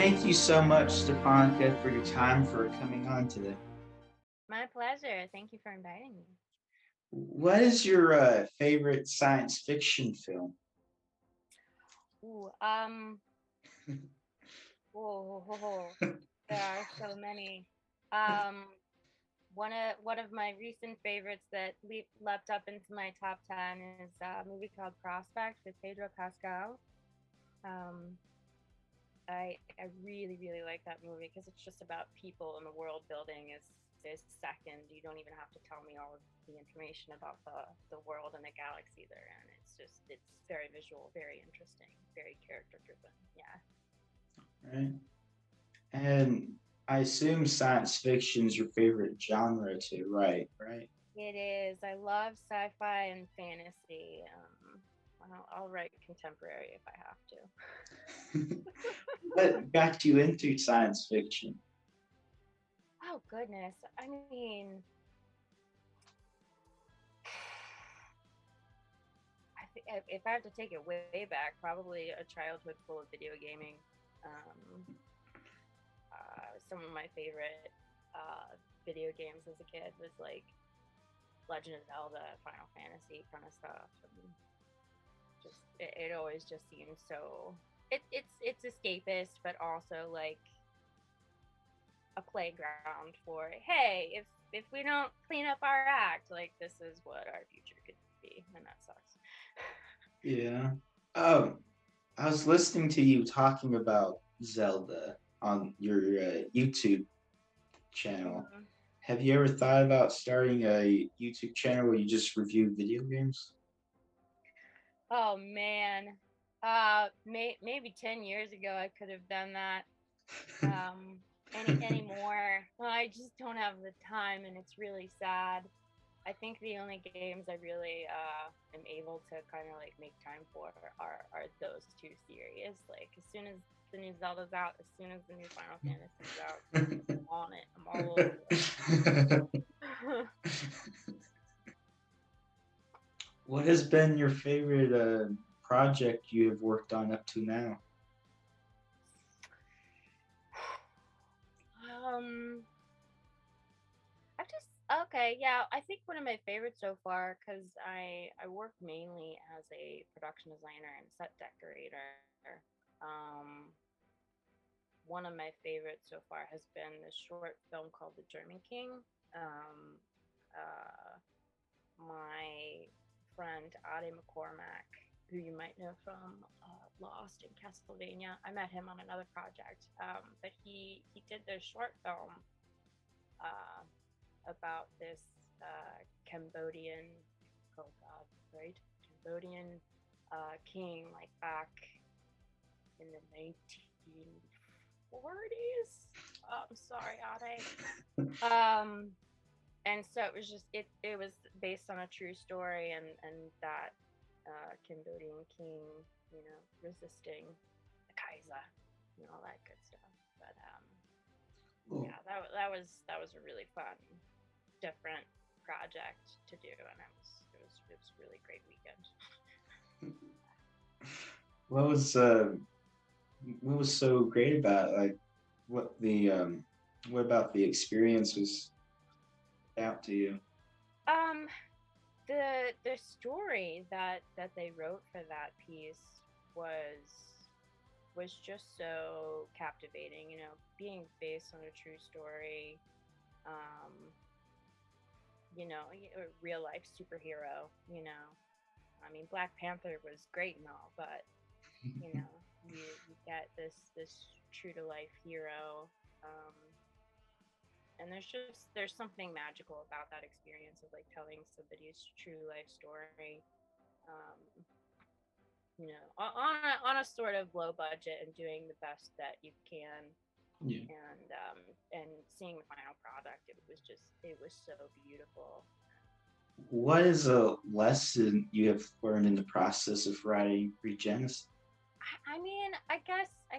Thank you so much, Stephonika, for your time for coming on today. My pleasure. Thank you for inviting me. What is your favorite science fiction film? Ooh, whoa, there are so many. Um, one of my recent favorites that leapt up into my top 10 is a movie called Prospect with Pedro Pascal. Um, I really like that movie because it's just about people and the world building is second. You don't even have to tell me all of the information about the world and the galaxy there, and it's very visual, very interesting, very character driven. Yeah. Right. And I assume science fiction is your favorite genre too, right? Right. It is. I love sci-fi and fantasy. I'll write contemporary if I have to. What got you into science fiction? Oh goodness. I mean, if I have to take it way back, probably a childhood full of video gaming. Um, some of my favorite video games as a kid was like Legend of Zelda, Final Fantasy kind of stuff. And just it always just seems so. It's escapist, but also like a playground for hey, if we don't clean up our act, like this is what our future could be, and that sucks. Yeah. Oh, I was listening to you talking about Zelda on your YouTube channel. Mhm. Have you ever thought about starting a YouTube channel where you just review video games? Oh man, maybe 10 years ago I could have done that. Um, anymore, well, I just don't have the time, and it's really sad. I think the only games I really am able to kind of like make time for are those two series. Like as soon as the new Zelda's out, as soon as the new Final Fantasy's out, I'm on it. I'm all over it. What has been your favorite project you have worked on up to now? um, I've just okay, yeah. I think one of my favorites so far because I work mainly as a production designer and set decorator. Um, One of my favorites so far has been this short film called The German King. Um, uh, my friend Ade McCormack, who you might know from Lost in Castlevania, I met him on another project, but he did this short film uh, about this Cambodian, oh god, right, Cambodian king, like back in the 1940s. I'm sorry, Ade. Um, and so it was just it was based on a true story, and that Cambodian king, resisting the Kaiser and all that good stuff. But Oh, yeah, that was a really fun, different project to do, and it was a really great weekend. what was what was so great about it? Like what about the experience was out to you? Um, the story that they wrote for that piece was just so captivating. Being based on a true story, um, a real life superhero. I mean, Black Panther was great and all, but you get this true to life hero, um, and there's something magical about that experience of like telling somebody's true life story. Um, on a sort of low budget and doing the best that you can, Yeah. and seeing the final product, it was so beautiful. What is a lesson you have learned in the process of writing Regenes? I mean, I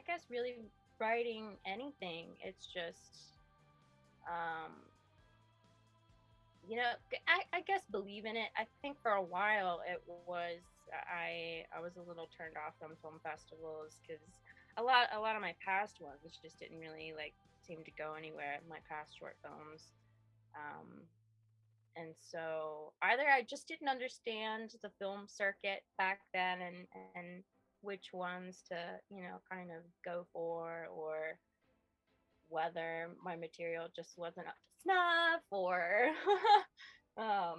guess really writing anything, it's just um I guess believe in it. I think for a while it was I was a little turned off from film festivals because a lot of my past ones just didn't really like seem to go anywhere. My past short films, um, and so either I just didn't understand the film circuit back then, and which ones to kind of go for, or whether my material just wasn't up to snuff, or a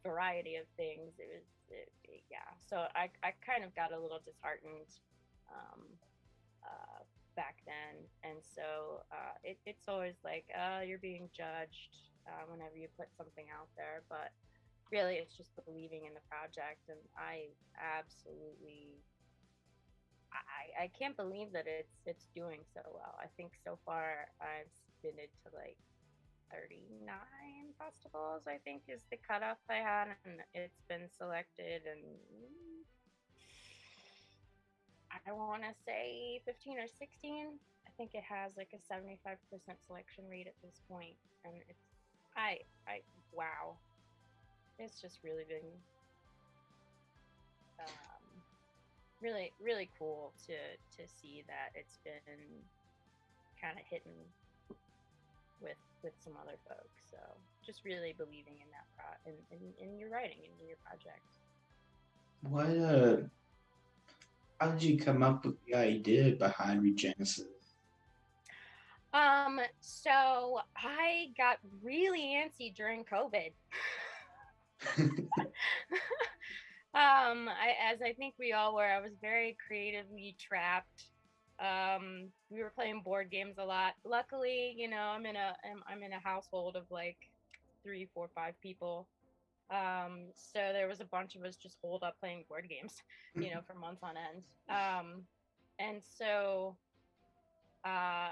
variety of things. Yeah. So I kind of got a little disheartened um, back then, and so it's always like, you're being judged whenever you put something out there, but really it's just believing in the project, and I absolutely I can't believe that it's doing so well. I think so far I've submitted to like 39 festivals, I think is the cutoff I had, and it's been selected, and I want to say 15 or 16. I think it has like a 75% selection rate at this point, and I wow, it's just really been um, really cool to see that it's been kind of hitting with some other folks. So just really believing in that in your writing and in your project. What how did you come up with the idea behind Regenesis? So I got really antsy during COVID. As I think we all were, I was very creatively trapped. We were playing board games a lot. Luckily, I'm in a household of like three, four, five people. So there was a bunch of us just holed up playing board games, for months on end. And so uh,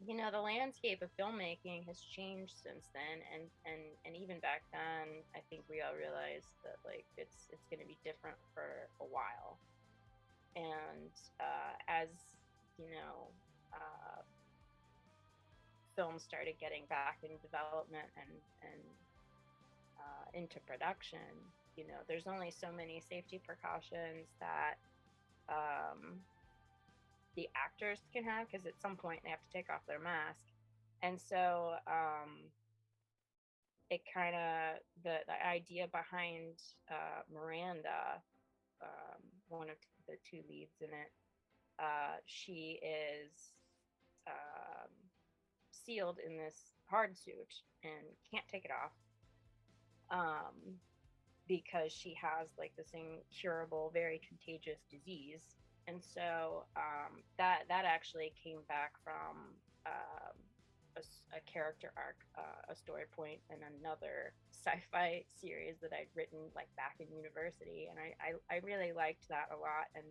the landscape of filmmaking has changed since then, and even back then, I think we all realized that like it's going to be different for a while. And as you know, uh, films started getting back in development and into production, there's only so many safety precautions that um, the actors can have, because at some point they have to take off their mask. And so it kind of the idea behind Miranda, one of the two leads in it, she is um, sealed in this hard suit and can't take it off, um, because she has like this incurable, very contagious disease. And so that actually came back from um, a character arc, a story point in another sci-fi series that I'd written like back in university, and I really liked that a lot, and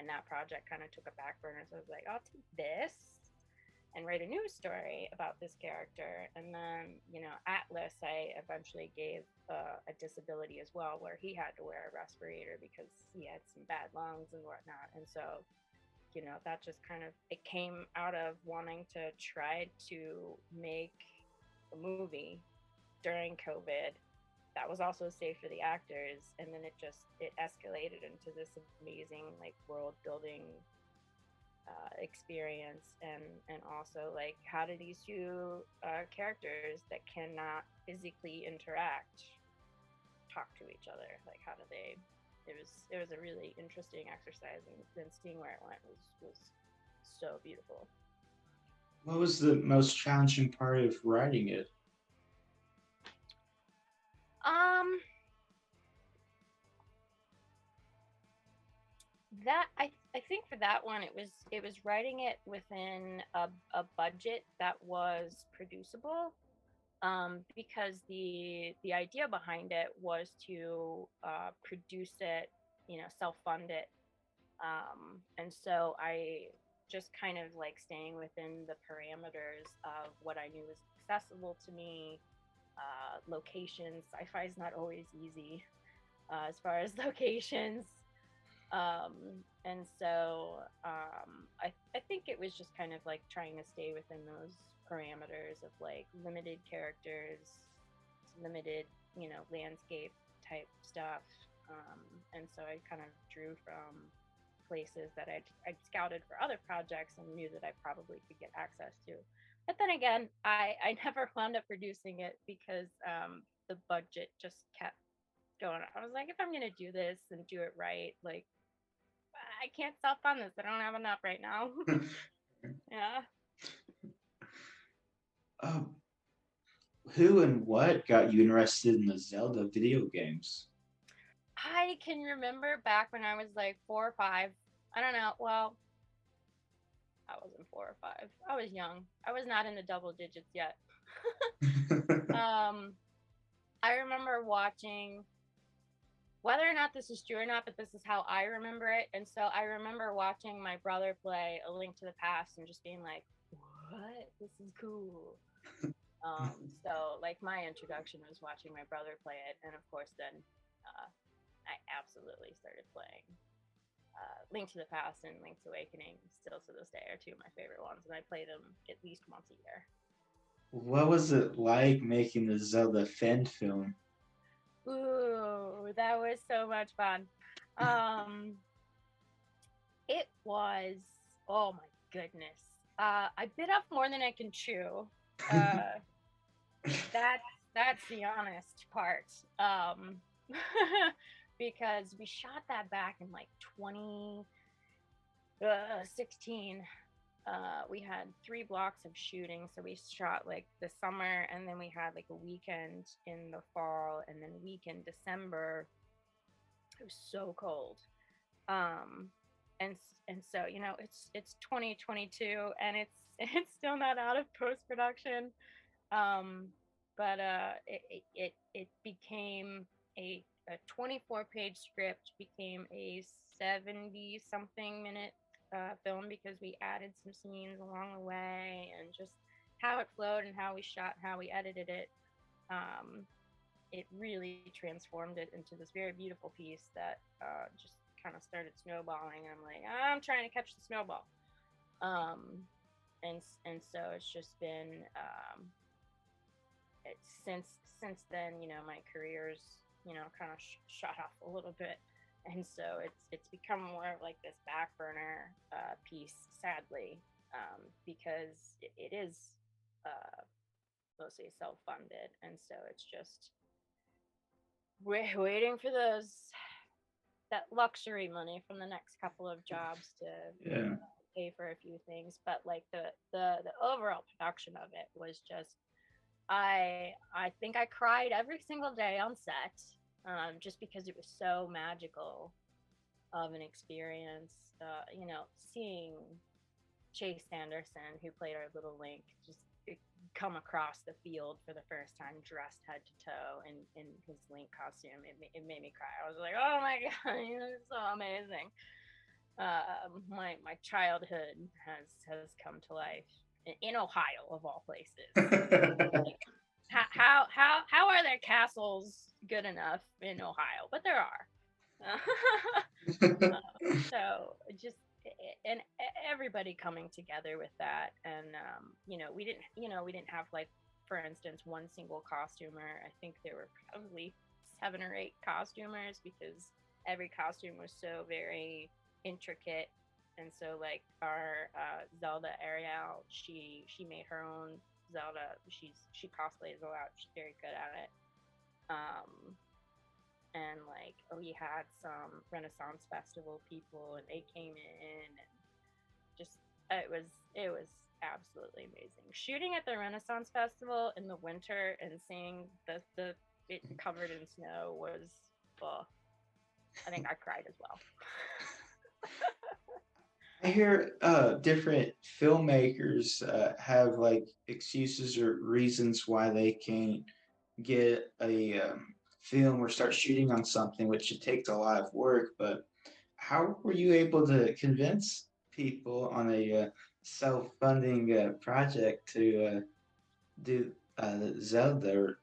that project kind of took a back burner. So I was like, I'll take this and write a news story about this character. And then, Atlas, I eventually gave a disability as well, where he had to wear a respirator because he had some bad lungs and whatnot. And so, that just kind of, it came out of wanting to try to make a movie during COVID that was also safe for the actors. And then it escalated into this amazing like world building experience, and also like, how do these two characters that cannot physically interact talk to each other? Like, how do they? It was a really interesting exercise, and then seeing where it went was so beautiful. What was the most challenging part of writing it? Um, that I think for that one, it was writing it within a budget that was producible, because the idea behind it was to produce it, self-fund it, and so I just kind of like staying within the parameters of what I knew was accessible to me. Locations, sci-fi is not always easy as far as locations, and so I think it was just kind of like trying to stay within those parameters of like limited characters, limited, landscape type stuff. And so I kind of drew from places that I'd scouted for other projects and knew that I probably could get access to. But then again, I never wound up producing it because the budget just kept going. I was like, if I'm gonna do this and do it right, like I can't self fund this. I don't have enough right now. Yeah. Oh, who and what got you interested in the Zelda video games? I can remember back when I was like 4 or 5. I don't know. Well, I wasn't 4 or 5. I was young. I was not in the double digits yet. um, I remember watching, whether or not this is true or not, but this is how I remember it. And so I remember watching my brother play A Link to the Past and just being like, what? This is cool. So like my introduction was watching my brother play it. And of course, then uh, I absolutely started playing Link to the Past and Link's Awakening. Still to this day are two of my favorite ones. And I play them at least once a year. What was it like making the Zelda fan film? Ooh, that was so much fun. Um, it was, oh my goodness. I bit off more than I can chew. Uh, that's that's the honest part. Because we shot that back in like 2016. We had 3 blocks of shooting, so we shot like the summer, and then we had like a weekend in the fall, and then week in December. It was so cold. Um, and so it's 2022, and it's it's still not out of post production. Um, but it became a 24-page script became a 70 something minute film because we added some scenes along the way, and just how it flowed and how we shot, how we edited it. Um, it really transformed it into this very beautiful piece that just kind of started snowballing. And I'm like, I'm trying to catch the snowball. Um, and so it's just been since then, my career's kind of shot off a little bit, and so it's become more of like this back burner piece, sadly, because it is uh, mostly self-funded, and so it's just we're waiting for that luxury money from the next couple of jobs to Yeah. pay for a few things. But like the overall production of it was just, I think I cried every single day on set, just because it was so magical of an experience. Seeing Chase Anderson, who played our little Link, just come across the field for the first time, dressed head to toe in his Link costume, it made me cry. I was like, oh my god, it's so amazing. My childhood has come to life in Ohio, of all places. Like, how are there castles good enough in Ohio? But there are. So just, and everybody coming together with that, and we didn't have, like, for instance, one single costumer. I think there were probably 7 or 8 costumers, because every costume was so very intricate. And so like our Zelda Ariel, she made her own Zelda. She cosplays a lot. She's very good at it. Um, and like we had some Renaissance Festival people, and they came in, and just it was absolutely amazing. Shooting at the Renaissance Festival in the winter and seeing the it covered in snow was, oh, I think I cried as well. I hear different filmmakers have like excuses or reasons why they can't get a film or start shooting on something, which it takes a lot of work. But how were you able to convince people on a self-funding project to do Zelda?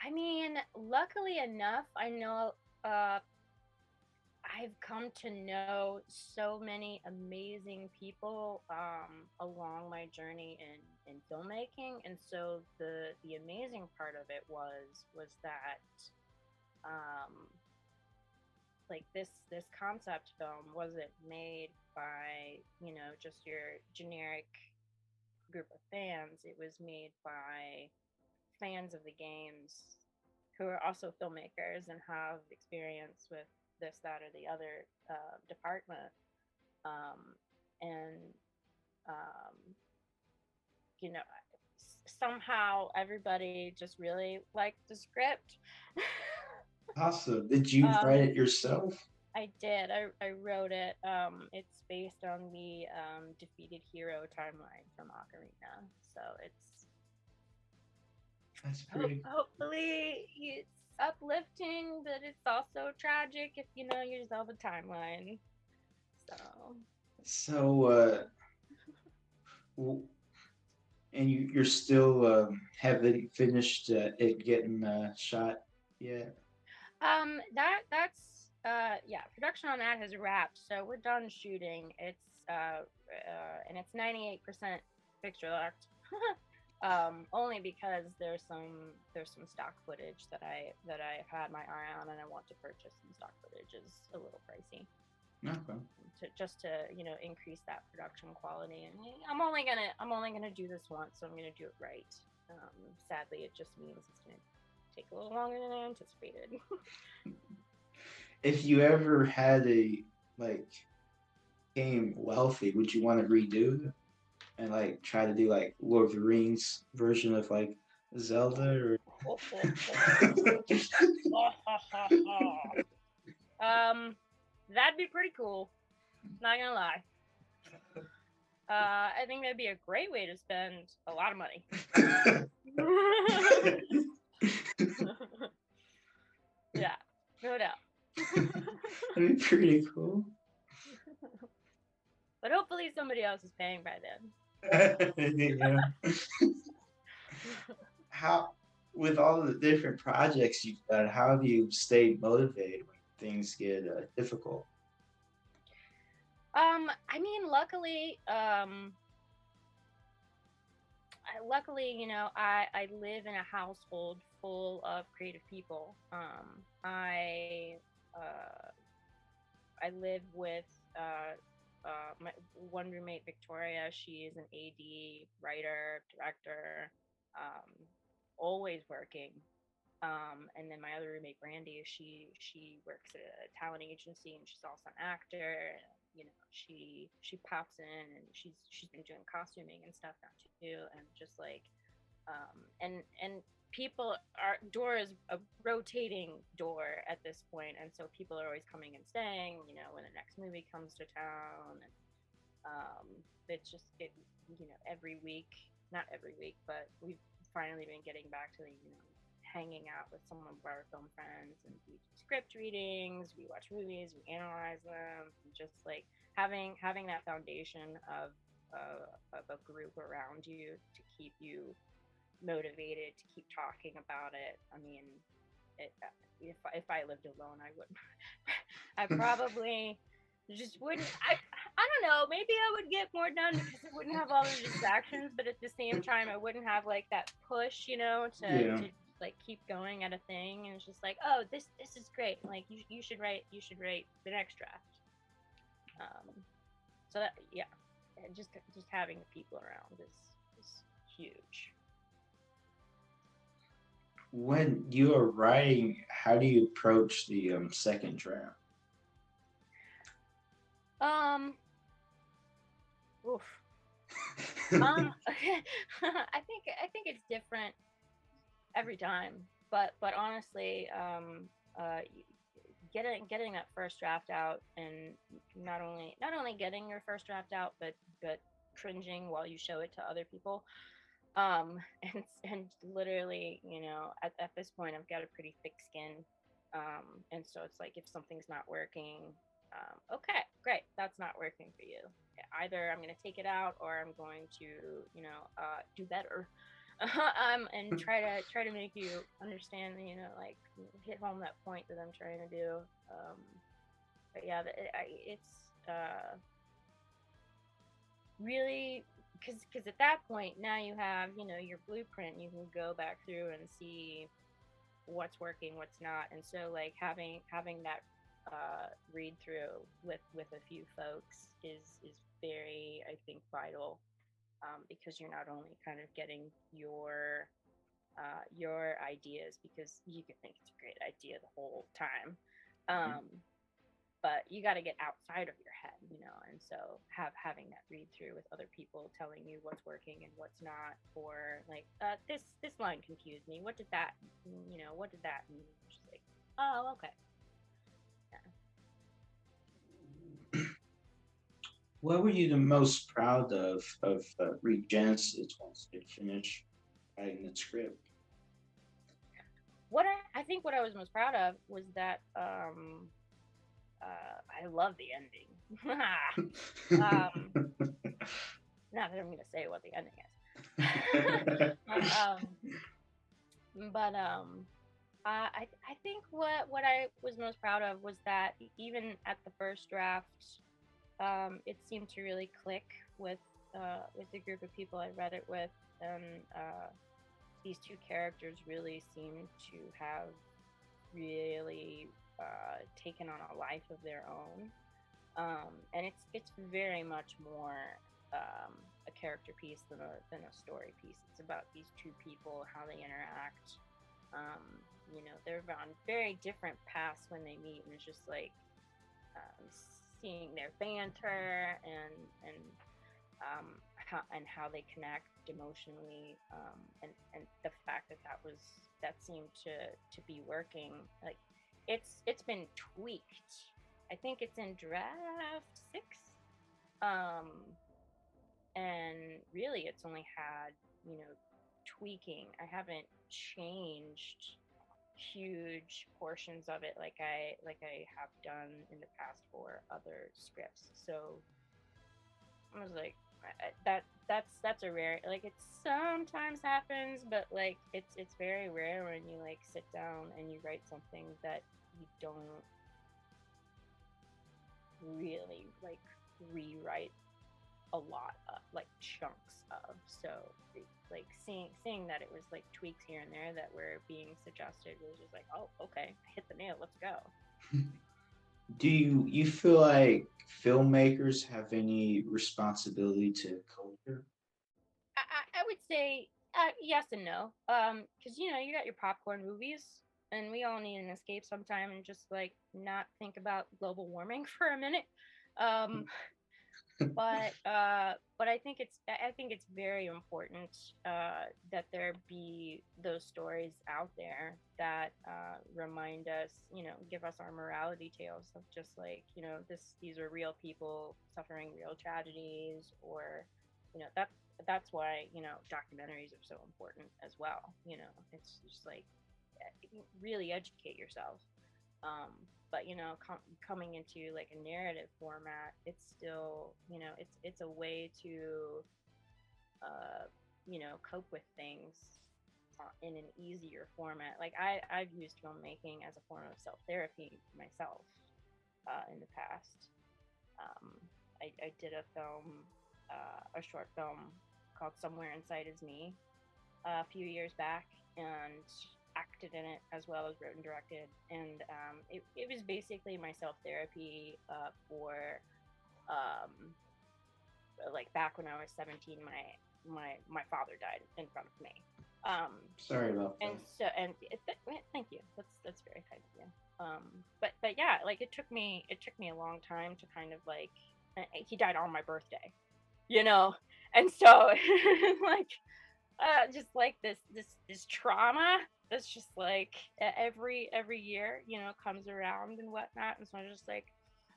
I mean, luckily enough, I know uh, I've come to know so many amazing people along my journey in filmmaking, and so the amazing part of it was that um, like this concept film wasn't made by, you know, just your generic group of fans. It was made by fans of the games who are also filmmakers and have experience with this, that, or the other department. Um, and um, you know, somehow everybody just really liked the script. Awesome. Did you write um, it yourself? I did. I wrote it. It's based on the defeated hero timeline from Ocarina, so it's That's pretty. hopefully it's uplifting, but it's also tragic if you know your Zelda timeline. So, So, and you're still haven't finished it getting shot yet. yeah, production on that has wrapped, so we're done shooting. And it's 98% picture locked. Only because there's some stock footage that I've had my eye on, and I want to purchase some stock footage. Is a little pricey Okay. to increase that production quality. And I'm only gonna do this once, so I'm gonna do it right. Sadly, it just means it's gonna take a little longer than I anticipated. If you ever had a like game wealthy, would you want to redo it and like try to do like Lord of the Rings version of like Zelda or um, that'd be pretty cool. Not gonna lie. I think that'd be a great way to spend a lot of money. Yeah, no doubt. That'd be pretty cool. But hopefully somebody else is paying by then. Yeah. How, with all the different projects you've done, how do you stay motivated when things get difficult? I mean, luckily, I live in a household full of creative people. I live with my one roommate, Victoria. She is an AD, writer, director, um, always working. And then my other roommate, Brandy, she works at a talent agency, and she's also an actor. She pops in, and she's been doing costuming and stuff now too, and just like and people our door is a rotating door at this point, and so people are always coming and staying, when the next movie comes to town. And it's just every week, not every week, but we've finally been getting back to hanging out with some of our film friends, and we do script readings, we watch movies, we analyze them, and just like having that foundation of a group around you to keep you motivated to keep talking about it. I mean, if I lived alone, I would I probably just wouldn't. I don't know. Maybe I would get more done because I wouldn't have all the distractions, but at the same time, I wouldn't have like that push, Yeah. to like keep going at a thing. And it's just like, oh, this is great. Like you should write the next draft. Um, so that, yeah, just having the people around is huge. When you are writing, how do you approach the second draft? Um, oof. I think it's different every time, but honestly, getting that first draft out, and not only getting your first draft out, but cringing while you show it to other people. And literally, at this point, I've got a pretty thick skin. And so it's like, if something's not working, okay, great, that's not working for you. Either I'm going to take it out, or I'm going to, do better. And try to make you understand, like, hit home that point that I'm trying to do. But yeah, it's really, because at that point now you have, your blueprint. You can go back through and see what's working, what's not. And so like having that read through with a few folks is very, I think, vital, because you're not only kind of getting your ideas, because you can think it's a great idea the whole time, um, but you got to get outside of your head, and so having that read through with other people telling you what's working and what's not, or like, this line confused me, what did that, what did that mean? Just like, oh, okay. Yeah. What were you the most proud of Regenesis once it finished writing the script? I think what I was most proud of was that, I love the ending. Not that I'm gonna say what the ending is. But I think what I was most proud of was that, even at the first draft, it seemed to really click with the group of people I read it with, and these two characters really seem to have really taken on a life of their own, and it's very much more, a character piece than a story piece. It's about these two people, how they interact. Um, they're on very different paths when they meet, and it's just like, seeing their banter, and how they connect emotionally, and the fact that that seemed to be working. Like, it's been tweaked. I think it's in draft 6, um, and really it's only had, you know tweaking. I haven't changed huge portions of it like I have done in the past for other scripts. So I was like, that's a rare, like, it sometimes happens, but like it's very rare when you like sit down and you write something that you don't really like rewrite a lot of, like, chunks of. So like seeing that it was like tweaks here and there that were being suggested was just like, oh, okay, hit the nail, let's go. Do you feel like filmmakers have any responsibility to culture? I would say, yes and no. Because you got your popcorn movies, and we all need an escape sometime, and just like not think about global warming for a minute. Um, but I think it's very important, that there be those stories out there that, remind us, give us our morality tales of just like, these are real people suffering real tragedies, or that's why documentaries are so important as well. It's just like, really educate yourself. um, but coming into like a narrative format, it's still, it's a way to, uh, cope with things, in an easier format. Like, I've used filmmaking as a form of self therapy myself, in the past. um, I did a short film called Somewhere Inside Is Me, a few years back, and acted in it as well as wrote and directed. And it was basically my self therapy, for, um, like, back when I was 17, my father died in front of me. Um, Sorry about and that. so and thank you. That's very kind of you. But yeah, like, it took me a long time to kind of like, he died on my birthday, you know, and so like, just like this trauma that's just like, every year, comes around and whatnot. And so I'm just like,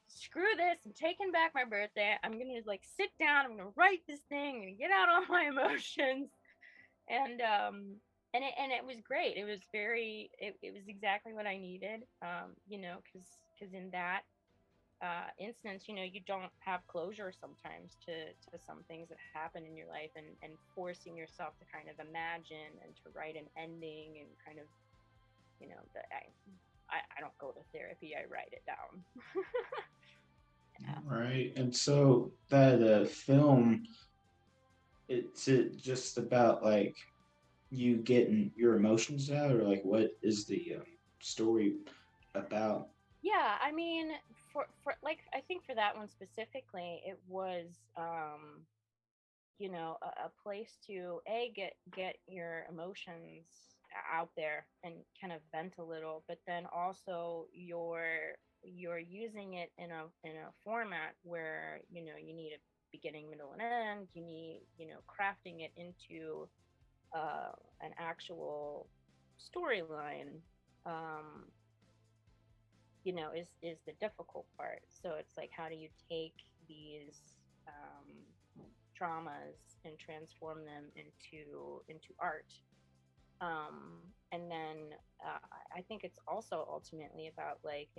screw this, I'm taking back my birthday, I'm gonna like sit down, I'm gonna write this thing, I'm gonna get out all my emotions. And um and it and it was great. It was exactly what I needed, because in that, instance, you don't have closure sometimes to some things that happen in your life, and forcing yourself to kind of imagine and to write an ending, and kind of, that I don't go to therapy, I write it down. Yeah. All right, and so that film, it's it just about like you getting your emotions out, or like what is the story about? Yeah, I mean, for like, I think for that one specifically, it was a place to get your emotions out there and kind of vent a little, but then also you're using it in a format where you need a beginning, middle, and end. You need crafting it into an actual storyline. Um, is the difficult part. So it's like, how do you take these traumas and transform them into art? And then I think it's also ultimately about, like,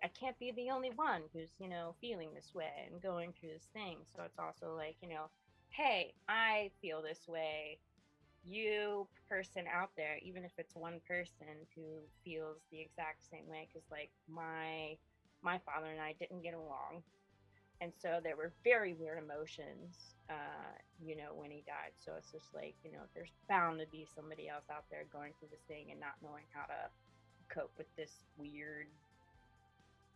I can't be the only one who's feeling this way and going through this thing. So it's also like, hey, I feel this way, you person out there, even if it's one person who feels the exact same way, because like my father and I didn't get along, and so there were very weird emotions, when he died. So it's just like, there's bound to be somebody else out there going through this thing and not knowing how to cope with this weird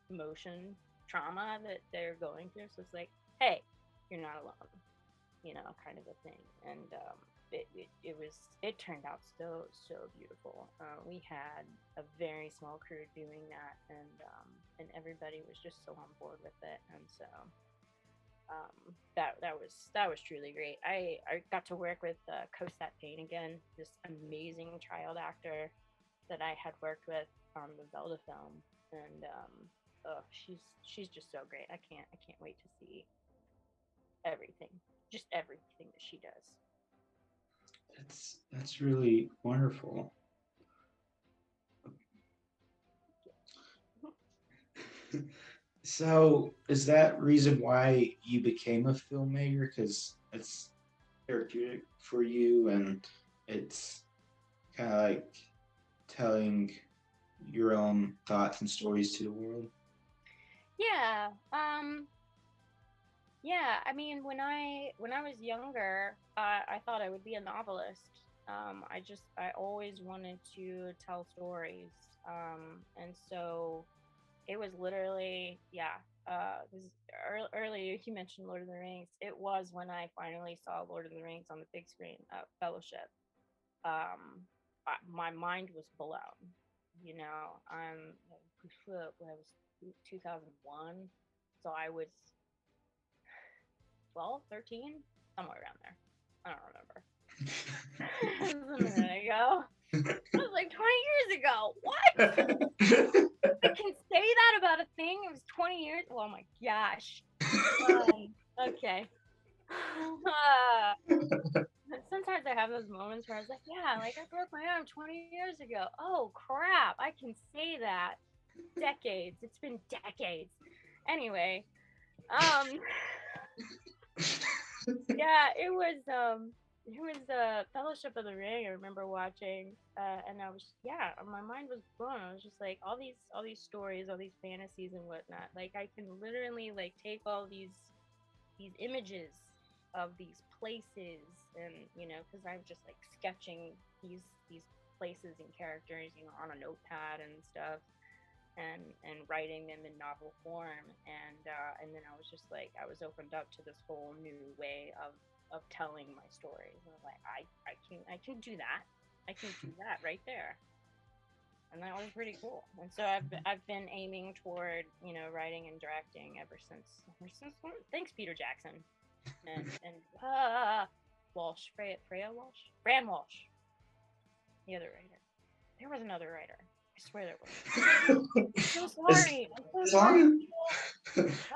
emotion trauma that they're going through. So it's like, hey, you're not alone, kind of a thing. And it turned out so beautiful. We had a very small crew doing that, and everybody was just so on board with it, and so that was truly great. I got to work with Cosette Payne again, this amazing child actor that I had worked with on the Zelda film, and oh, she's just so great. I can't wait to see everything, just everything that she does. That's really wonderful. So, is that reason why you became a filmmaker? Because it's therapeutic for you, and it's kind of like telling your own thoughts and stories to the world. Yeah. Yeah, I mean, when I was younger, I thought I would be a novelist. I always wanted to tell stories. And so it was literally, yeah. Because earlier you mentioned Lord of the Rings. It was when I finally saw Lord of the Rings on the big screen, Fellowship. My mind was blown. I was 2001, so I was 12, 13, somewhere around there. I don't remember. It was a minute ago. It was like 20 years ago. What? I can say that about a thing. It was 20 years. Oh my gosh. Okay. Sometimes I have those moments where I was like, yeah, like I broke my arm 20 years ago. Oh crap. I can say that. Decades. It's been decades. Anyway, um, yeah, it was Fellowship of the Ring. I remember watching, and I was, yeah, my mind was blown. I was just like, all these stories, all these fantasies and whatnot. Like, I can literally like take all these images of these places, and because I'm just like sketching these places and characters, on a notepad and stuff, and writing them in novel form, and then I was just like, I was opened up to this whole new way of telling my stories, and I was like, I can do that. I can do that right there. And that was pretty cool. And so I've been aiming toward writing and directing ever since. Thanks, Peter Jackson, and Walsh, Freya Walsh, Fran Walsh, the other writer. There was another writer. I swear there was. I'm so as, sorry. I'm so as sorry, long people.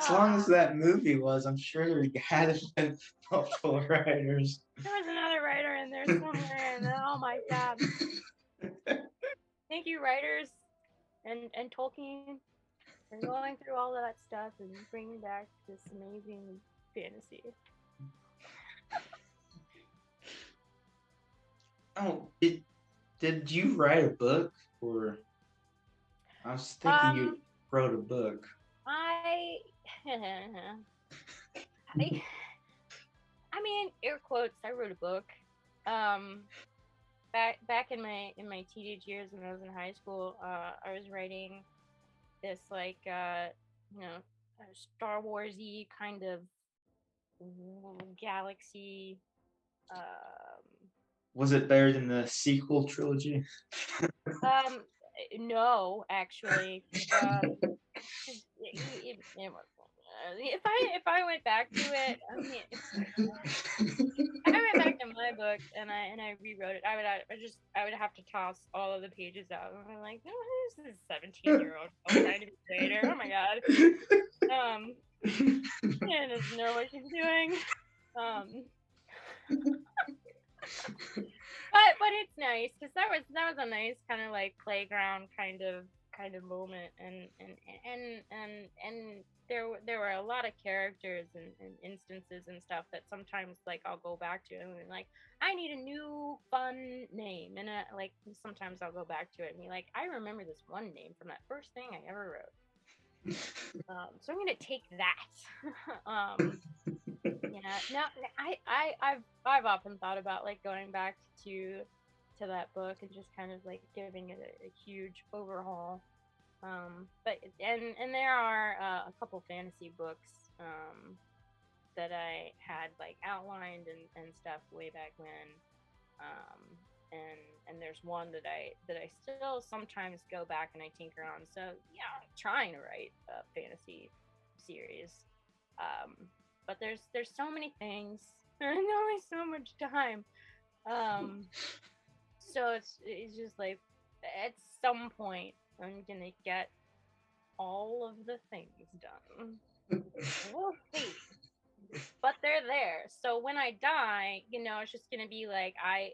as long as Ah, that movie was, I'm sure there had been multiple writers. there was another writer in there somewhere, and oh my god. Thank you, writers and Tolkien, for going through all of that stuff and bringing back this amazing fantasy. Oh, did you write a book, or I was thinking you Um, wrote a book. I, I, I mean, air quotes. I wrote a book. Um, back in my teenage years when I was in high school, I was writing. this like Star Warsy kind of galaxy. Was it better than the sequel trilogy? Um, no, actually, it was. If I went back to it, I mean, if I went back to my book and I rewrote it, I would have to toss all of the pages out. And I'm like, no, who's this 17-year-old trying to be creator? Oh my god. She doesn't know what she's doing. But it's nice because that was a nice kind of like playground kind of moment, and there were a lot of characters and instances and stuff that sometimes like I'll go back to and be like, I need a new fun name, and like sometimes I'll go back to it and be like, I remember this one name from that first thing I ever wrote. So I'm gonna take that. Yeah, no, I've often thought about like going back to that book and just kind of like giving it a huge overhaul. But and there are a couple fantasy books that I had like outlined and stuff way back when. Um, and there's one that I still sometimes go back and I tinker on. So yeah, I'm trying to write a fantasy series. Um, but there's so many things. There's only so much time. Um, so it's just like at some point I'm gonna get all of the things done. We'll see. But they're there. So when I die, it's just gonna be like I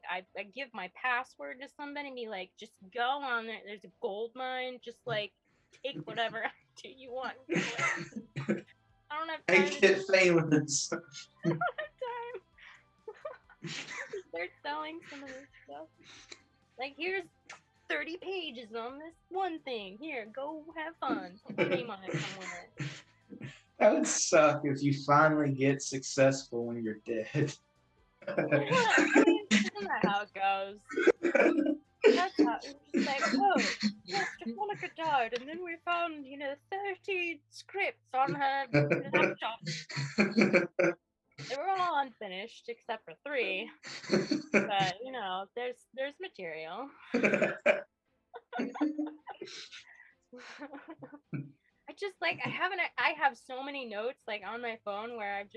give my password to somebody and be like, just go on there. There's a gold mine. Just like take whatever you want. I don't have time. Make it famous. I don't have time. Start selling some of this stuff. Like, here's 30 pages on this one thing. Here, go have fun. Put your name on it somewhere. That would suck if you finally get successful when you're dead. I mean, isn't that how it goes? That's how it's like, oh, yes, Stephonika died, and then we found, 30 scripts on her laptop. They were all unfinished except for 3, but there's material. I just like I have so many notes like on my phone where I've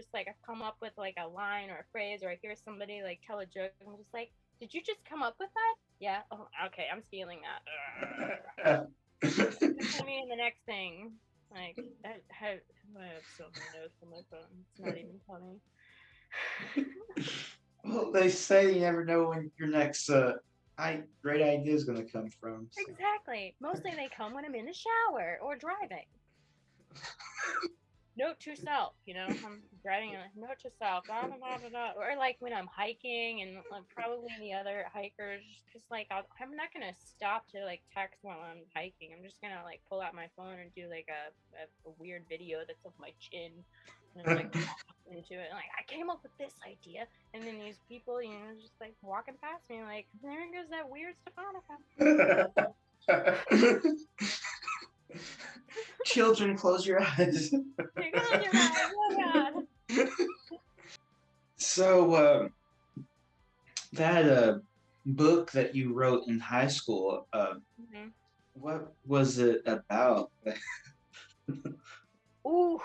come up with like a line or a phrase, or I hear somebody like tell a joke and I'm just like, did you just come up with that? Yeah. Oh, okay, I'm stealing that. Put me in the next thing. Like I have so many notes on my phone. It's not even funny. Well, they say you never know when your next great idea is going to come from. So. Exactly. Mostly they come when I'm in the shower or driving. Note to self, I'm writing a note to self, blah, blah, blah, blah, or like when I'm hiking and probably the other hikers, just like I'm not gonna stop to like text while I'm hiking. I'm just gonna like pull out my phone and do like a weird video that's of my chin, and I'm like into it. And, like, I came up with this idea, and then these people, just like walking past me, like, there goes that weird Stephonika. Children, close your eyes. Close your eyes. Oh God. So that book that you wrote in high school, what was it about? Ooh.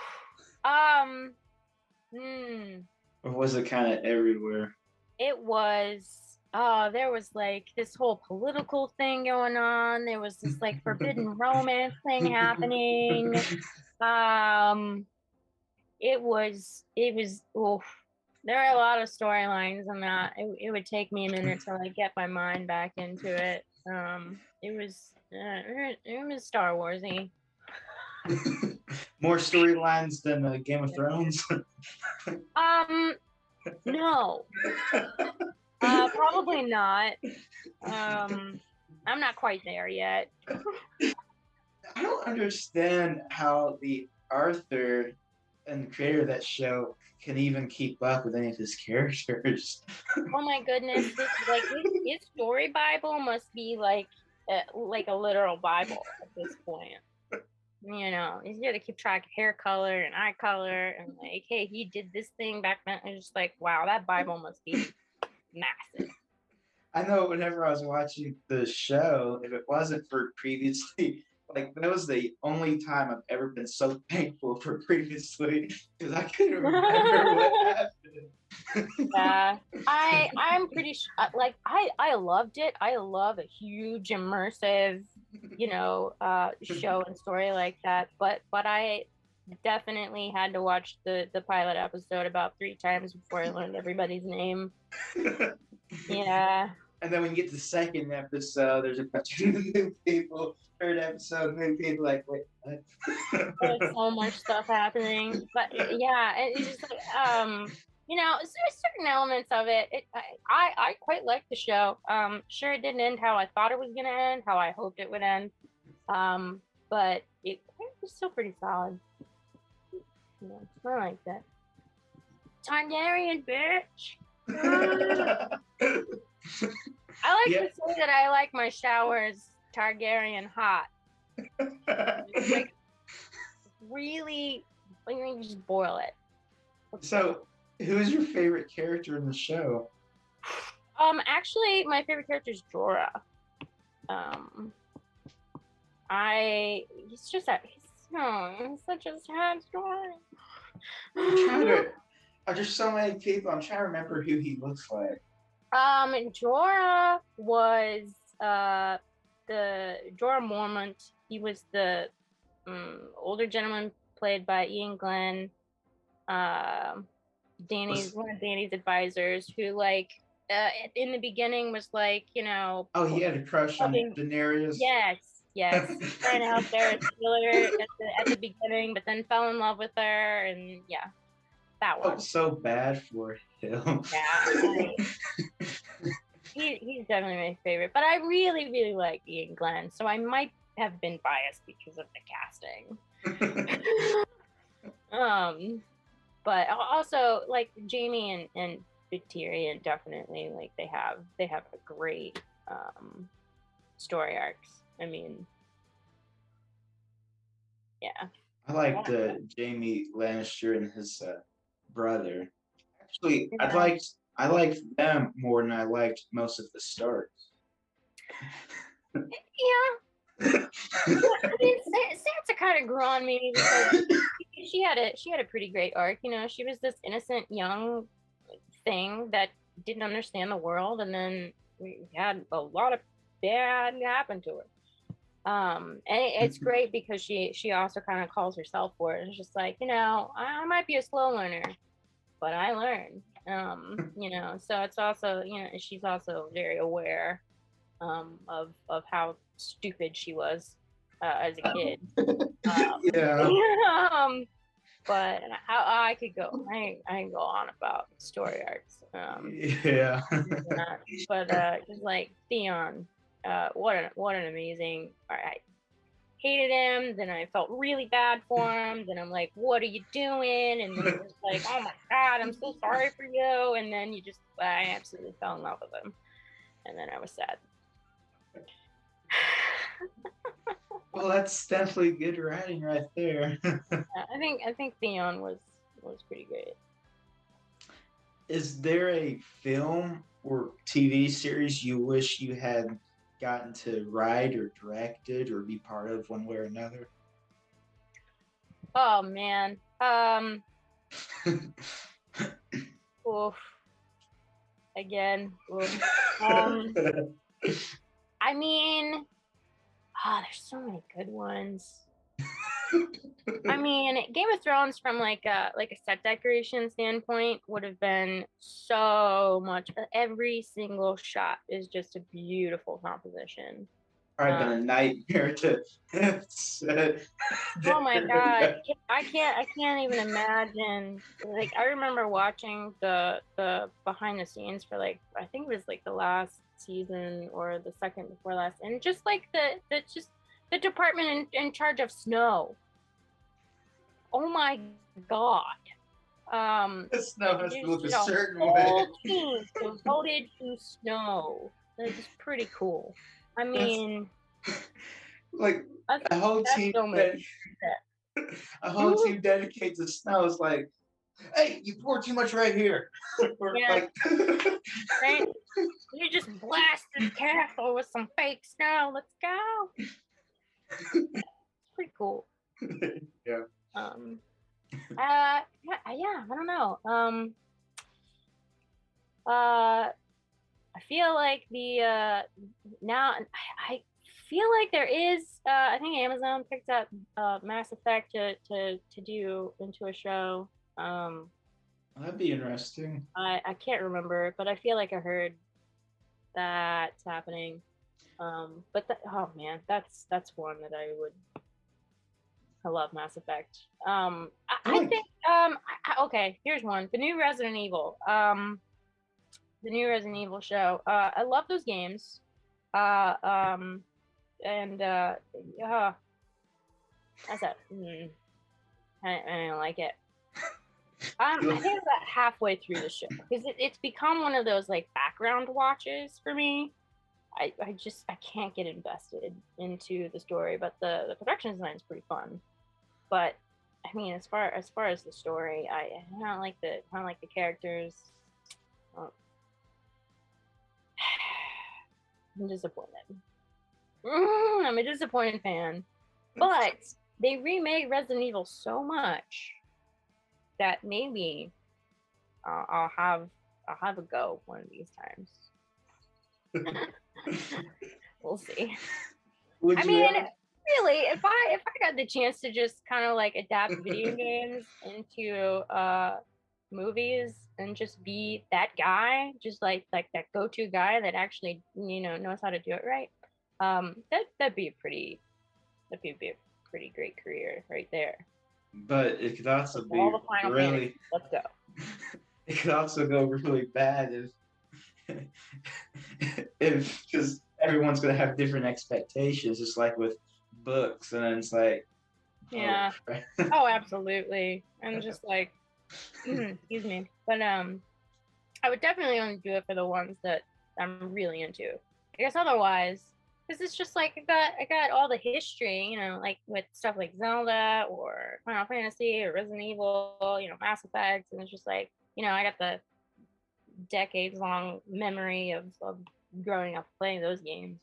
Or was it kind of everywhere? It was. There was like this whole political thing going on. There was this like forbidden romance thing happening. It was. Oof. There are a lot of storylines in that. It would take me a minute to like get my mind back into it. It was Star Warsy. More storylines than Game of Thrones? No. Probably not. I'm not quite there yet. I don't understand how the author and the creator of that show can even keep up with any of his characters. Oh my goodness! His story Bible must be like a literal Bible at this point. You know, he's got to keep track of hair color and eye color, and like, hey, he did this thing back then. It's just like, wow, that Bible must be massive. I know whenever I was watching the show, if it wasn't for previously, like that was the only time I've ever been so thankful for previously because I couldn't remember what happened. Yeah, I'm pretty like I loved it. I love a huge immersive, show and story like that. But I definitely had to watch the pilot episode about 3 times before I learned everybody's name. Yeah. And then when you get to the second episode, there's a bunch of new people. Third episode, new people. Like, wait, what? There's so much stuff happening, but yeah, it's just like there's certain elements of it. I quite like the show. Sure, it didn't end how I thought it was gonna end, how I hoped it would end. But it was still pretty solid. I like that. Targaryen, bitch. I like to say that I like my showers Targaryen hot. Like, really, you just boil it. So, who's your favorite character in the show? Actually, my favorite character is Jorah. He's just he's such a sad story. There's so many people. I'm trying to remember who he looks like. Jorah was the Jorah Mormont. He was the older gentleman played by Ian Glenn. One of Dany's advisors, who like in the beginning was like, Oh, he had a crush on Daenerys. Yes, trying to help Daenerys at the beginning, but then fell in love with her, and yeah, that one. Oh, so bad for him. Yeah, he's definitely my favorite, but I really, really like Ian Glenn, so I might have been biased because of the casting. But also like Jaime and Tyrion definitely, like they have a great story arcs. I mean, yeah. I liked Jaime Lannister and his brother. Actually, I liked them more than I liked most of the Starks. Yeah. I mean, Sansa kind of grew on me because she had a pretty great arc. She was this innocent young thing that didn't understand the world, and then we had a lot of bad happen to her. And it's great because she also kind of calls herself for it. It's just like, I might be a slow learner, but I learn. So it's also, she's also very aware of how stupid she was as a kid. Yeah. But how I could go, I can go on about story arcs. Yeah. But just like Theon, what an amazing. I hated him. Then I felt really bad for him. Then I'm like, what are you doing? And then it was like, oh my god, I'm so sorry for you. And then I absolutely fell in love with him. And then I was sad. Well, that's definitely good writing right there. I think Theon was pretty great. Is there a film or TV series you wish you had gotten to write or directed or be part of one way or another? Oh man. Oof. Again. Oof. I mean, there's so many good ones. I mean, Game of Thrones from like a set decoration standpoint would have been so much. Every single shot is just a beautiful composition. Probably been a nightmare to. Oh my god, I can't even imagine. Like, I remember watching the behind the scenes for like, I think it was like the last season or the second before last, and just like the department in charge of snow. Oh my god. The snow has to look a certain way. way. Team devoted to snow. That is pretty cool. I mean, like That's a whole that's team that filmmaking. a Yeah. whole team dedicated to snow is like, hey, you pour too much right here. Or Yeah, like right. You just blasted the castle with some fake snow. Let's go. It's pretty cool. yeah. Um, yeah, I don't know. I feel like the now I feel like there is. I think Amazon picked up Mass Effect to do into a show. Um, That'd be interesting. I can't remember, but I feel like I heard that's happening. But oh man, that's one that I love Mass Effect. I Like, think okay, here's one. The new Resident Evil show. I love those games. Uh, um, and yeah, that's that. I don't like it. I think about halfway through the show because it's become one of those like background watches for me. I can't get invested into the story, but the production design is pretty fun. But I mean, as far as the story, I don't like the characters. Oh, I'm disappointed. I'm a disappointed fan. But they remade Resident Evil so much that maybe I'll have a go one of these times. We'll see. would I you mean, ever? really, if I got the chance to just kind of like adapt video games into movies and just be that guy, just like that go-to guy that actually knows how to do it right, that'd be a pretty great career right there. But it could also All be the Final Fantasy, really. let's go. It could also go really bad if because everyone's gonna have different expectations, just like with books, and then it's like, oh Yeah. crap. Oh, absolutely. And just like, excuse me, but I would definitely only do it for the ones that I'm really into. I guess otherwise, because it's just like I got all the history, like with stuff like Zelda or Final Fantasy or Resident Evil, Mass Effect, and it's just like I got the decades long memory of growing up playing those games.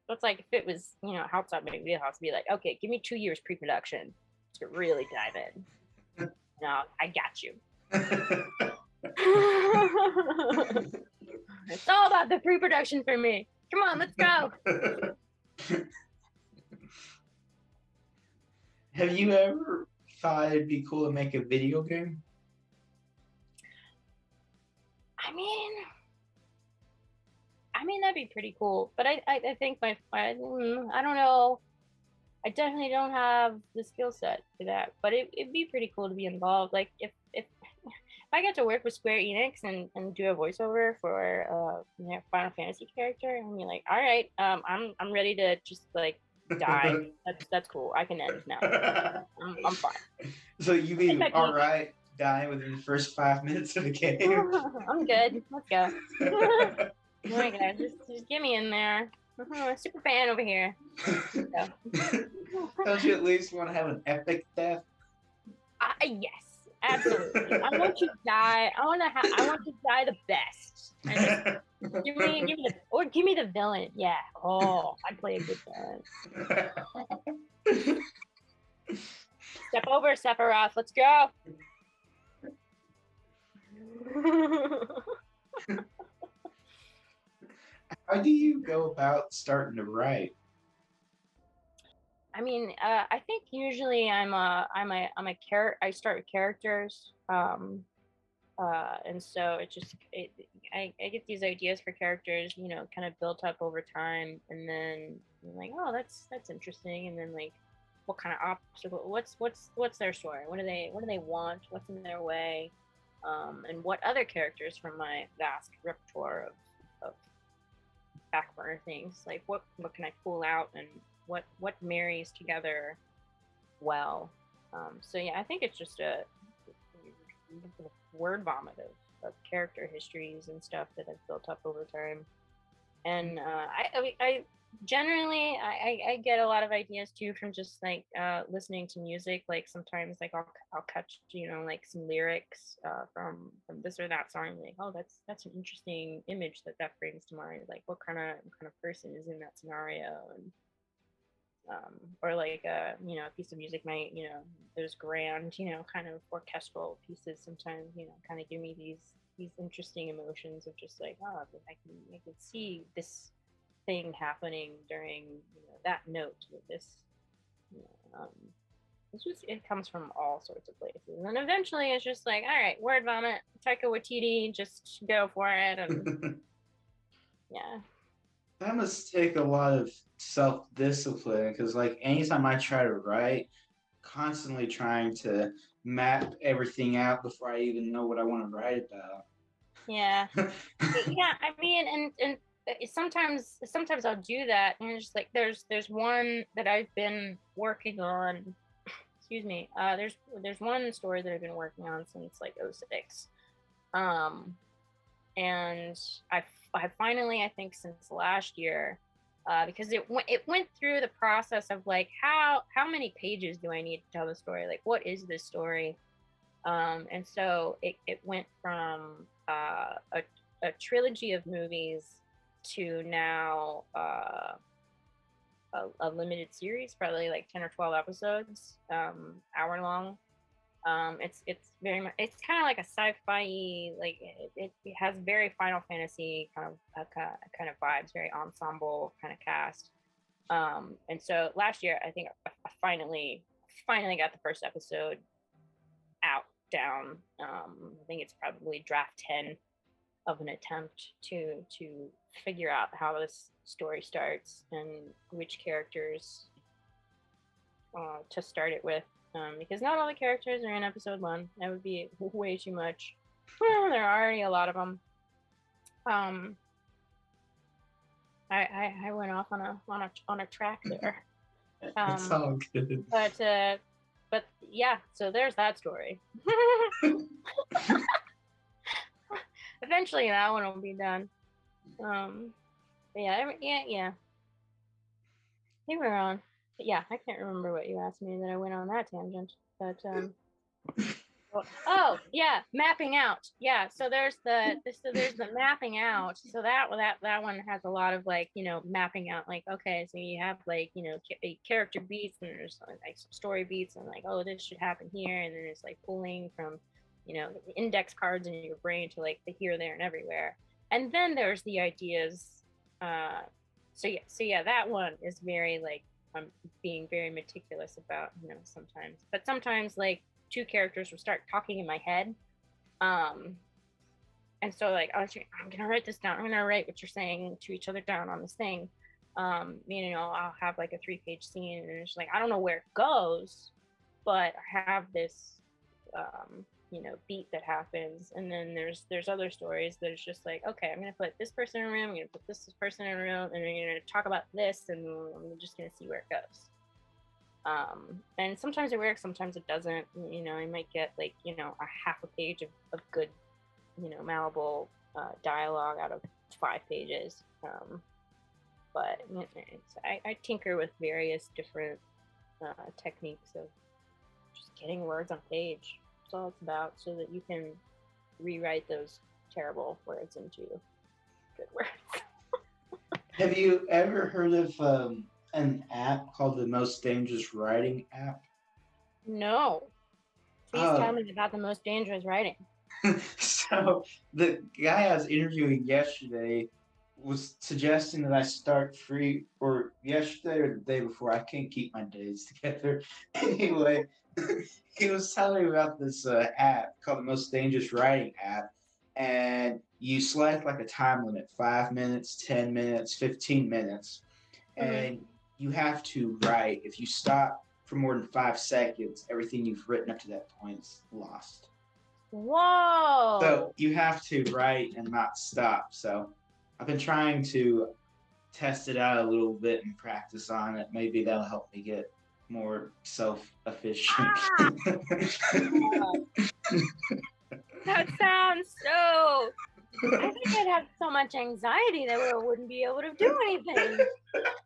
So it's like if it was outside my wheelhouse, be like, okay, give me 2 years pre-production to really dive in. No, I got you. It's all about the pre-production for me. Come on, let's go. Have you ever thought it'd be cool to make a video game? I mean, that'd be pretty cool. But I think I don't know. I definitely don't have the skill set for that. But it'd be pretty cool to be involved. Like if I get to work with Square Enix and do a voiceover for Final Fantasy character, and be like, all right, I'm ready to just like die. That's cool. I can end now. I'm fine. So you I think mean that'd all be. right, dying within the first 5 minutes of the game? I'm good. Let's go. Oh my god, just get me in there. Super fan over here. Don't you at least want to have an epic death? Yes, absolutely. I want you to die. I want you to die the best. And just give me the villain. Yeah. Oh, I'd play a good villain. Step over, Sephiroth. Let's go. How do you go about starting to write? I mean, I think usually I start with characters. And so I get these ideas for characters, kind of built up over time, and then I'm like, oh, that's interesting, and then like, what kind of obstacle? What's their story? What do they want? What's in their way? And what other characters from my vast repertoire of back burner things, like what can I pull out, and what marries together well. So yeah, I think it's just a word vomit of character histories and stuff that I've built up over time. And Generally, I get a lot of ideas too from just like listening to music. Like sometimes like I'll catch, you know, like some lyrics from this or that song, like, oh, that's an interesting image that brings to mind, like what kind of person is in that scenario. And or like you know, a piece of music might, you know, those grand, you know, kind of orchestral pieces sometimes, you know, kind of give me these interesting emotions of just like, oh, I can see this thing happening during, you know, that note with this, you know, it's just, it comes from all sorts of places, and then eventually it's just like, all right, word vomit, Taika Waititi, just go for it. And yeah. That must take a lot of self-discipline because, like, anytime I try to write, constantly trying to map everything out before I even know what I want to write Yeah. about. Yeah, I mean, and sometimes I'll do that, and it's just like there's one that I've been working on. Excuse me. There's one story that I've been working on since like '06. Um, and I finally, I think since last year, because it went through the process of like, how many pages do I need to tell the story? Like, what is this story? And so it went from a trilogy of movies to now a limited series, probably like 10 or 12 episodes, hour long. It's very much, it's kind of like a sci-fi, like it has very Final Fantasy kind of kind of vibes, very ensemble kind of cast. And so last year I think I finally got the first episode out, down. I think it's probably draft 10 of an attempt to figure out how this story starts and which characters to start it with. Because not all the characters are in episode one. That would be way too much. Well, there are already a lot of them. Um, I went off on a track there. It's all good. But yeah, so there's that story. Eventually, that one will be done. Yeah. I think we're on. But yeah, I can't remember what you asked me that I went on that tangent. But oh yeah, mapping out. Yeah, so there's the mapping out. So that one has a lot of like, you know, mapping out. Like, okay, so you have like, you know, character beats, and there's like some story beats, and like, oh, this should happen here, and then it's like pulling from, you know, index cards in your brain to like the here, there, and everywhere. And then there's the ideas. Uh, so yeah, that one is very like, I'm being very meticulous about, you know, sometimes, but sometimes like two characters will start talking in my head. Um, and so like, I'm gonna write this down. I'm gonna write what you're saying to each other down on this thing. You know, I'll have like a 3-page scene, and it's like, I don't know where it goes, but I have this, you know, beat that happens. And then there's other stories that it's just like, okay, I'm gonna put this person in a room, I'm gonna put this person in a room, and we're gonna talk about this, and I'm just gonna see where it goes. And sometimes it works, sometimes it doesn't. You know, I might get like, you know, a half a page of good, you know, malleable dialogue out of 5 pages. But I tinker with various different techniques of just getting words on page. That's all it's about, so that you can rewrite those terrible words into good words. Have you ever heard of an app called the Most Dangerous Writing app? No. Please tell Oh, me about the most dangerous writing. so the guy I was interviewing yesterday was suggesting that I start free, or yesterday or the day before. I can't keep my days together. Anyway, he was telling me about this app called the Most Dangerous Writing app, and you select like a time limit: 5 minutes, 10 minutes, 15 minutes, Mm-hmm. and you have to write. If you stop for more than 5 seconds, everything you've written up to that point is lost. So Whoa. you have to write and not stop. So I've been trying to test it out a little bit and practice on it. Maybe that'll help me get more self-efficient. Ah, that sounds so I think I'd have so much anxiety that I wouldn't be able to do anything.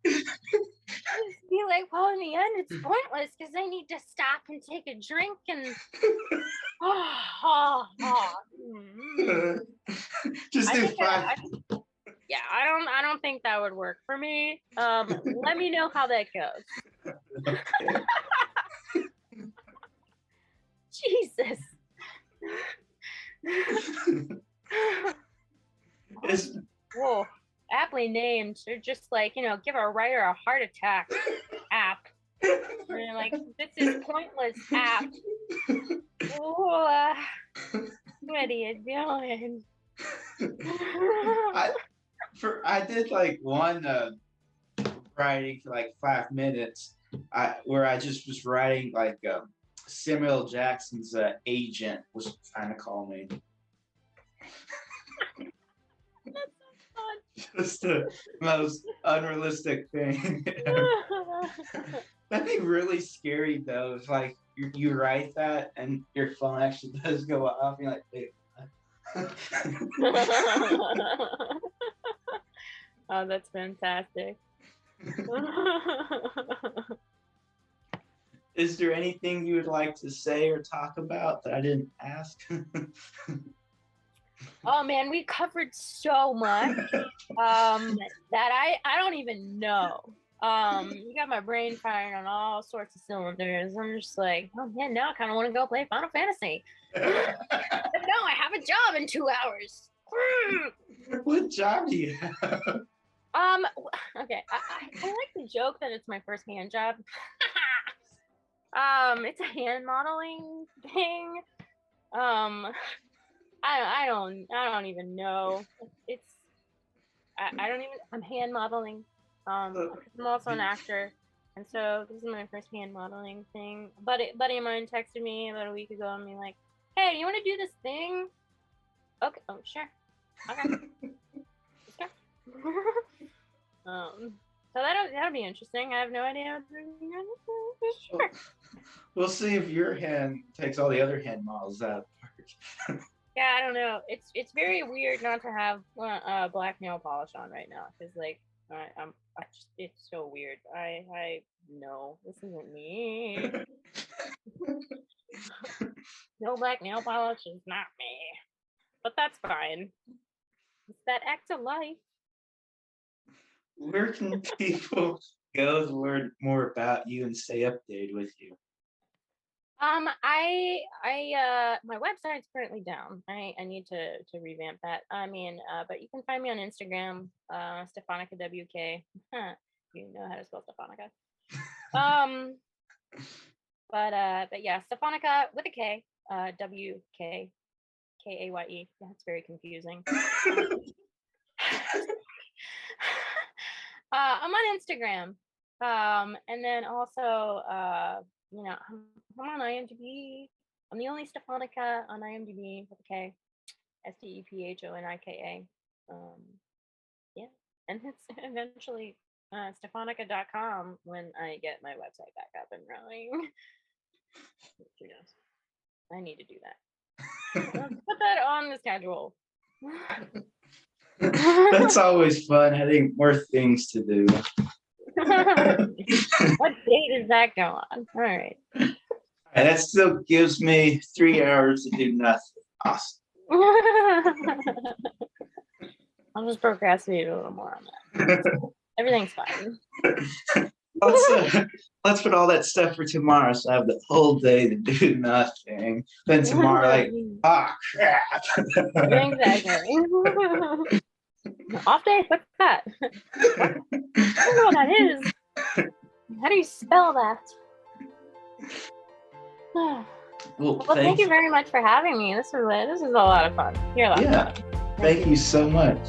Just be like, well, in the end, it's pointless because I need to stop and take a drink and. Just do 5. Yeah, I don't think that would work for me. Let me know how that goes. Okay. Jesus. Whoa, aptly named. They're just like, give a writer a heart attack app. And they're like, this is pointless app. What are you doing? I did like one writing for like 5 minutes, where I just was writing like Samuel Jackson's agent was trying to call me. That's so fun. Just the most unrealistic thing ever. That'd be really scary though, if like you write that and your phone actually does go off. You're like, wait. Oh, that's fantastic. Is there anything you would like to say or talk about that I didn't ask? Oh man, we covered so much that I don't even know. You got my brain firing on all sorts of cylinders. I'm just like, oh man, now I kind of want to go play Final Fantasy. But no, I have a job in 2 hours. What job do you have? Okay, I like to joke that it's my first hand job. It's a hand modeling thing. I don't even know. I'm hand modeling. I'm also an actor, and so this is my first hand modeling thing. Buddy of mine texted me about a week ago and be like, "Hey, do you want to do this thing?" Okay, oh sure, okay. So that'll be interesting. I have no idea. Sure. We'll see if your hand takes all the other hand models out of the park. Yeah, I don't know. It's very weird not to have black nail polish on right now because like it's so weird. I no, this isn't me. No black nail polish is not me, but that's fine. It's that act of life. Where can people go to learn more about you and stay updated with you? My website's currently down. I need to revamp that. I mean, but you can find me on Instagram, Stephonika W. You know how to spell Stephonika. But yeah, Stephonika with a K, W K K A Y E. That's very confusing. I'm on Instagram, and then also I'm on IMDb. I'm the only Stephonika on IMDb with a K, Stephonika. Yeah, and it's eventually Stephonika.com when I get my website back up and running. Who knows? I need to do that. Let's put that on the schedule. That's always fun, having more things to do. What day does that go on? All right. And that still gives me 3 hours to do nothing. Awesome. I'll just procrastinate a little more on that. Everything's fine. Let's put all that stuff for tomorrow, so I have the whole day to do nothing. Then tomorrow, like, crap. Exactly. Off day? What's that? I don't know what that is. How do you spell that? Well, thank you very much for having me. This is a lot of fun. You're a lot of fun. Thank you so much.